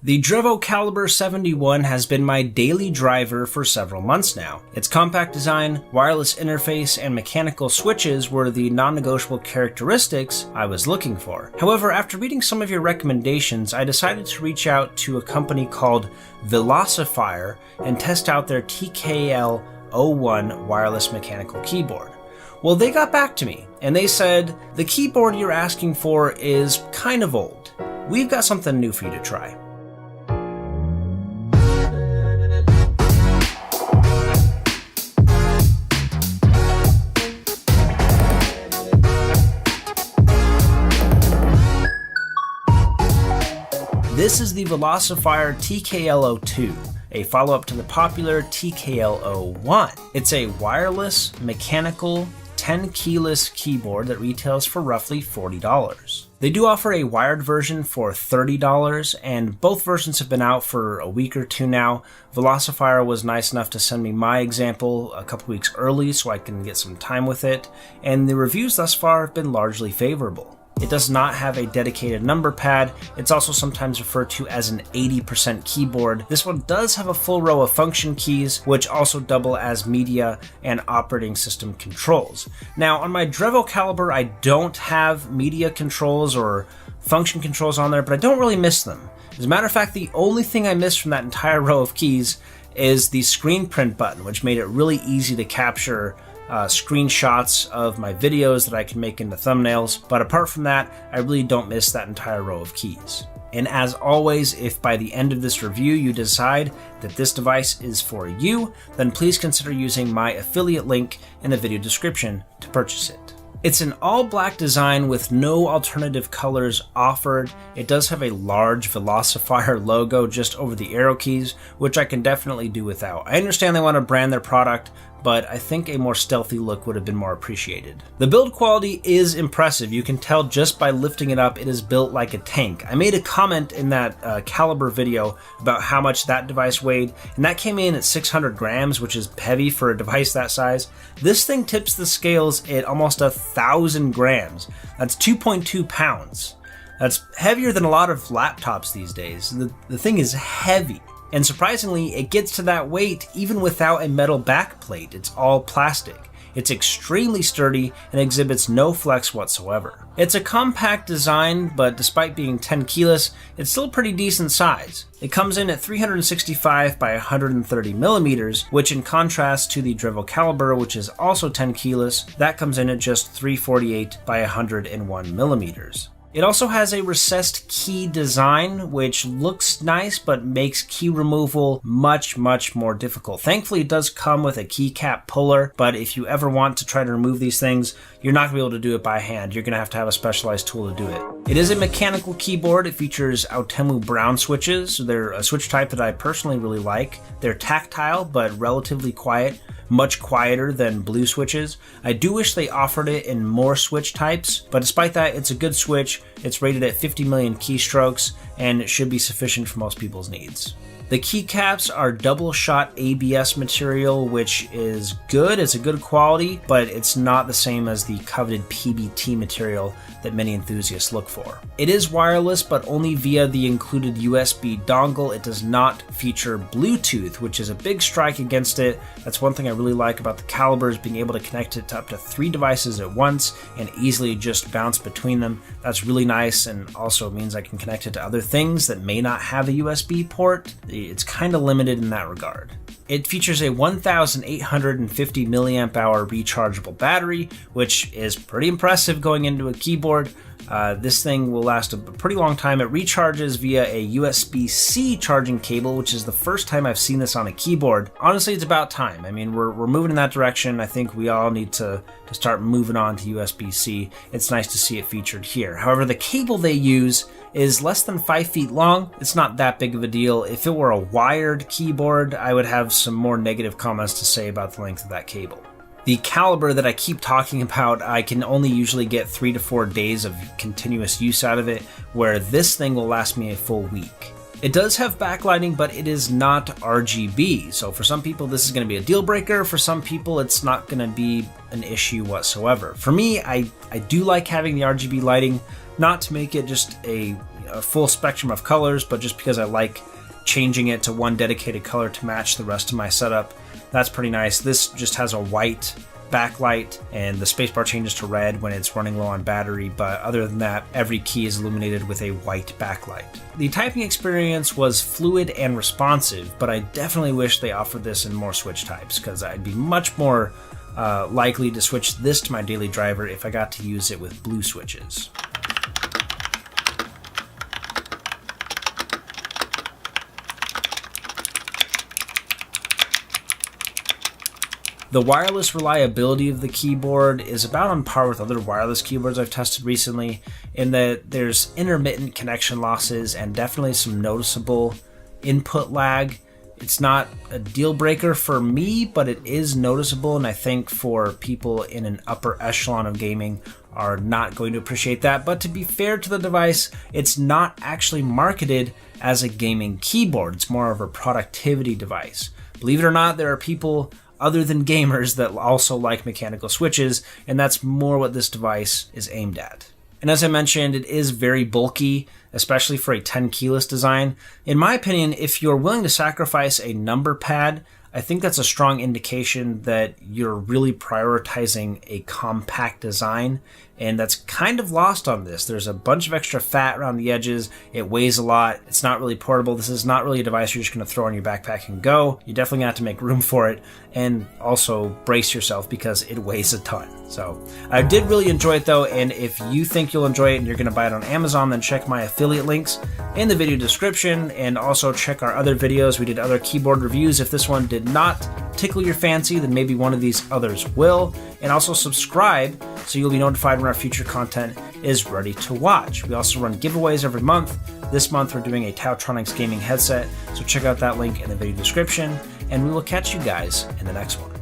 The Drevo Caliber 71 has been my daily driver for several months now. Its compact design, wireless interface, and mechanical switches were the non-negotiable characteristics I was looking for. However, after reading some of your recommendations, I decided to reach out to a company called Velocifier and test out their TKL01 wireless mechanical keyboard. Well, they got back to me, and they said, the keyboard you're asking for is kind of old. We've got something new for you to try. This is the Velocifier TKL02, a follow-up to the popular TKL01. It's a wireless, mechanical, 10-keyless keyboard that retails for roughly $40. They do offer a wired version for $30, and both versions have been out for a week or two now. Velocifier was nice enough to send me my example a couple weeks early so I can get some time with it, and the reviews thus far have been largely favorable. It does not have a dedicated number pad. It's also sometimes referred to as an 80% keyboard. This one does have a full row of function keys, which also double as media and operating system controls. Now, on my Drevo Caliber, I don't have media controls or function controls on there, but I don't really miss them. As a matter of fact, the only thing I miss from that entire row of keys is the screen print button, which made it really easy to capture screenshots of my videos that I can make into thumbnails, but apart from that, I really don't miss that entire row of keys. And as always, if by the end of this review you decide that this device is for you, then please consider using my affiliate link in the video description to purchase it. It's an all-black design with no alternative colors offered. It does have a large Velocifier logo just over the arrow keys, which I can definitely do without. I understand they want to brand their product, but I think a more stealthy look would have been more appreciated. The build quality is impressive. You can tell just by lifting it up, it is built like a tank. I made a comment in that Caliber video about how much that device weighed, and that came in at 600 grams, which is heavy for a device that size. This thing tips the scales at almost 1,000 grams. That's 2.2 pounds. That's heavier than a lot of laptops these days. The thing is heavy. And surprisingly, it gets to that weight even without a metal backplate. It's all plastic. It's extremely sturdy and exhibits no flex whatsoever. It's a compact design, but despite being 10 keyless, it's still a pretty decent size. It comes in at 365 by 130 millimeters, which in contrast to the Drevo Caliber, which is also 10 keyless, that comes in at just 348 by 101 millimeters. It also has a recessed key design, which looks nice, but makes key removal much more difficult. Thankfully, it does come with a keycap puller, but if you ever want to try to remove these things, you're not going to be able to do it by hand. You're going to have a specialized tool to do it. It is a mechanical keyboard. It features Outemu Brown switches. They're a switch type that I personally really like. They're tactile, but relatively quiet. Much quieter than blue switches. I do wish they offered it in more switch types, but despite that, it's a good switch. It's rated at 50 million keystrokes, and it should be sufficient for most people's needs. The keycaps are double shot ABS material, which is good. It's a good quality, but it's not the same as the coveted PBT material that many enthusiasts look for. It is wireless, but only via the included USB dongle. It does not feature Bluetooth, which is a big strike against it. That's one thing I really like about the Caliber, is being able to connect it to up to 3 devices at once and easily just bounce between them. That's really nice, and also means I can connect it to other things that may not have a USB port. It's kind of limited in that regard. It features a 1,850 milliamp hour rechargeable battery, which is pretty impressive going into a keyboard. This thing will last a pretty long time. It recharges via a USB-C charging cable, which is the first time I've seen this on a keyboard. Honestly, it's about time. I mean, we're moving in that direction. I think we all need to start moving on to USB-C. It's nice to see it featured here. However, the cable they use is less than 5 feet long. It's not that big of a deal. If it were a wired keyboard, I would have some more negative comments to say about the length of that cable. The Caliber that I keep talking about, I can only usually get 3 to 4 days of continuous use out of it, where this thing will last me a full week. It does have backlighting, but it is not RGB. So for some people, this is going to be a deal breaker. For some people, it's not going to be an issue whatsoever. For me, I do like having the RGB lighting, not to make it just a a full spectrum of colors, but just because I like changing it to one dedicated color to match the rest of my setup, that's pretty nice. This just has a white backlight, and the spacebar changes to red when it's running low on battery, but other than that, every key is illuminated with a white backlight. The typing experience was fluid and responsive, but I definitely wish they offered this in more switch types, because I'd be much more likely to switch this to my daily driver if I got to use it with blue switches. The wireless reliability of the keyboard is about on par with other wireless keyboards I've tested recently, in that there's intermittent connection losses and definitely some noticeable input lag. It's not a deal breaker for me, but it is noticeable, and I think for people in an upper echelon of gaming are not going to appreciate that. But to be fair to the device, it's not actually marketed as a gaming keyboard. It's more of a productivity device. Believe it or not, there are people other than gamers that also like mechanical switches, and that's more what this device is aimed at. And as I mentioned, it is very bulky, especially for a 10 keyless design. In my opinion, if you're willing to sacrifice a number pad, I think that's a strong indication that you're really prioritizing a compact design, and that's kind of lost on this. There's a bunch of extra fat around the edges, it weighs a lot, it's not really portable. This is not really a device you're just going to throw in your backpack and go. You're definitely going to have to make room for it, and also brace yourself because it weighs a ton. So I did really enjoy it though, and if you think you'll enjoy it and you're going to buy it on Amazon, then check my affiliate links in the video description, and also check our other videos. We did other keyboard reviews. If this one did not tickle your fancy, then maybe one of these others will. And also subscribe so you'll be notified when our future content is ready to watch. We also run giveaways every month. This month we're doing a Tautronics gaming headset, so check out that link in the video description, and we will catch you guys in the next one.